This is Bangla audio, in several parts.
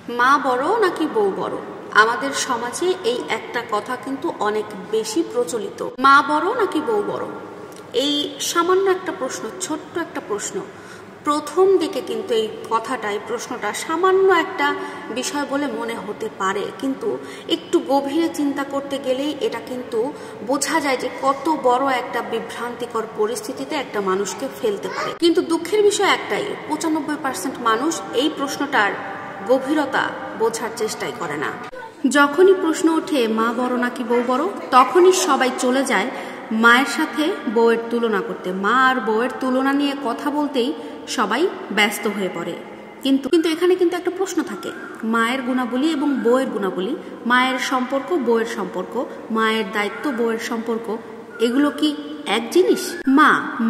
মা বড় নাকি বউ বড়? আমাদের সমাজে এই একটা কথা কিন্তু অনেক বেশি প্রচলিত। মা বড় নাকি বউ বড়, এই সামান্য একটা প্রশ্ন, ছোট্ট একটা প্রশ্ন। প্রথম দিকে কিন্তু এই কথাটাই, প্রশ্নটা সামান্য একটা বিষয় বলে মনে হতে পারে, কিন্তু একটু গভীরে চিন্তা করতে গেলেই এটা কিন্তু বোঝা যায় যে কত বড় একটা বিভ্রান্তিকর পরিস্থিতিতে একটা মানুষকে ফেলতে পারে। কিন্তু দুঃখের বিষয় একটাই, 95% মানুষ এই প্রশ্নটার গভীরতা বোঝার চেষ্টাই করে না। যখনই প্রশ্ন ওঠে মা বড় নাকি বউ বড়, তখনই সবাই চলে যায় মায়ের সাথে বউয়ের তুলনা করতে। মা আর বউয়ের তুলনা নিয়ে কথা বলতেই সবাই ব্যস্ত হয়ে পড়ে। কিন্তু এখানে কিন্তু একটা প্রশ্ন থাকে, মায়ের গুণাবলী এবং বউয়ের গুণাবলী, মায়ের সম্পর্ক বউয়ের সম্পর্ক, মায়ের দায়িত্ব বউয়ের সম্পর্ক, এগুলো কি এক জিনিস?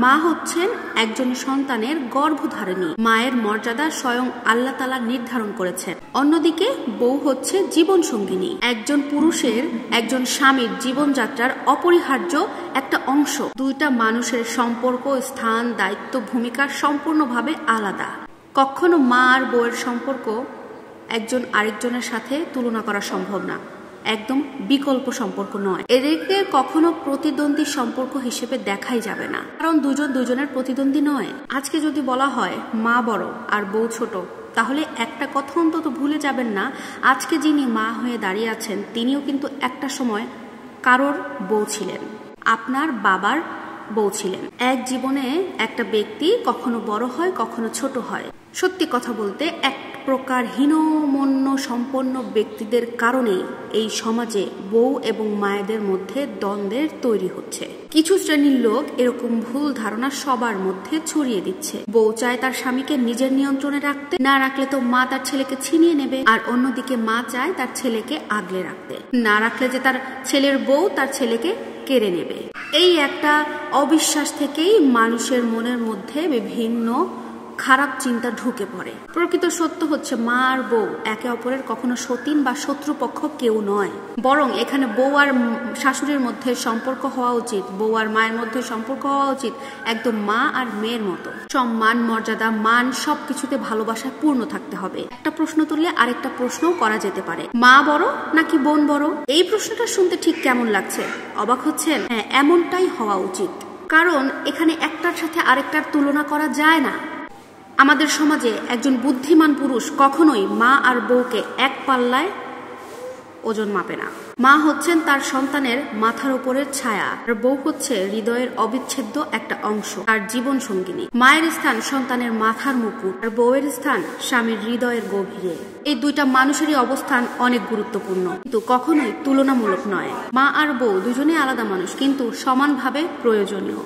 মা হচ্ছেন একজন সন্তানের গর্ভধারিণী, মায়ের মর্যাদা স্বয়ং আল্লাহ তাআলা নির্ধারণ করেছেন। অন্যদিকে বউ হচ্ছে জীবন সঙ্গিনী, একজন পুরুষের, একজন স্বামীর জীবনযাত্রার অপরিহার্য একটা অংশ। দুইটা মানুষের সম্পর্ক, স্থান, দায়িত্ব, ভূমিকা সম্পূর্ণভাবে আলাদা। কখনো মা আর বউয়ের সম্পর্ক একজন আরেকজনের সাথে তুলনা করা সম্ভব না, একদম বিকল্প সম্পর্ক নয়। এদেরকে কখনো প্রতিদ্বন্দ্বী সম্পর্ক হিসেবে দেখাই যাবে না, কারণ দুজন দুজনের প্রতিদ্বন্দ্বী নয়। আজকে যদি বলা হয় মা বড় আর বউ ছোট, তাহলে একটা কথা অন্তত ভুলে যাবেন না, আজকে যিনি মা হয়ে দাঁড়িয়ে আছেন তিনিও কিন্তু একটা সময় কারোর বউ ছিলেন, আপনার বাবার বউ ছিলেন। এক জীবনে একটা ব্যক্তি কখনো বড় হয়, কখনো ছোট হয়। সত্যি কথা বলতে এক প্রকার হীনমন্য সম্পন্ন ব্যক্তিদের কারণেই এই সমাজে বউ এবং মায়েদের মধ্যে দ্বন্দ্বের তৈরি হচ্ছে। কিছু শ্রেণীর লোক এরকম ভুল ধারণা সবার মধ্যে ছড়িয়ে দিচ্ছে। বউ চায় তার স্বামীকে নিজের নিয়ন্ত্রণে রাখতে, না রাখলে তো মা তার ছেলেকে ছিনিয়ে নেবে। আর অন্যদিকে মা চায় তার ছেলেকে আগলে রাখতে, না রাখলে যে তার ছেলের বউ তার ছেলেকে কেড়ে নেবে। এই একটা অবিশ্বাস থেকেই মানুষের মনের মধ্যে বিভিন্ন খারাপ চিন্তা ঢুকে পড়ে। প্রকৃত সত্য হচ্ছে মা আর বউ একে অপরের কখনো সতীন বা শত্রুপক্ষ কেউ নয়, বরং এখানে বউ আর শাশুড়ির মধ্যে সম্পর্ক হওয়া উচিত, বউ আর মায়ের মধ্যে সম্পর্ক হওয়া উচিত একদম মা আর মেয়ের মতো। সম্মান, মর্যাদা, মান সবকিছুতে ভালোবাসা পূর্ণ থাকতে হবে। একটা প্রশ্ন তুললে আরেকটা প্রশ্নও করা যেতে পারে, মা বড় নাকি বোন বড়? এই প্রশ্নটা শুনতে ঠিক কেমন লাগছে? অবাক হচ্ছেন? হ্যাঁ, এমনটাই হওয়া উচিত, কারণ এখানে একটার সাথে আরেকটার তুলনা করা যায় না। আমাদের সমাজে একজন বুদ্ধিমান পুরুষ কখনোই মা আর বউকে এক পাল্লায় ওজন মাপে না। মা হচ্ছেন তার সন্তানের মাথার উপরের ছায়া, আর বউ হচ্ছে হৃদয়ের অবিচ্ছেদ্য একটা অংশ, তার জীবন সঙ্গিনী। মায়ের স্থান সন্তানের মাথার মুকুট, আর বউয়ের স্থান স্বামীর হৃদয়ের গভীরে। এই দুইটা মানুষেরই অবস্থান অনেক গুরুত্বপূর্ণ, কিন্তু কখনোই তুলনামূলক নয়। মা আর বউ দুজনেই আলাদা মানুষ, কিন্তু সমানভাবে প্রয়োজনীয়।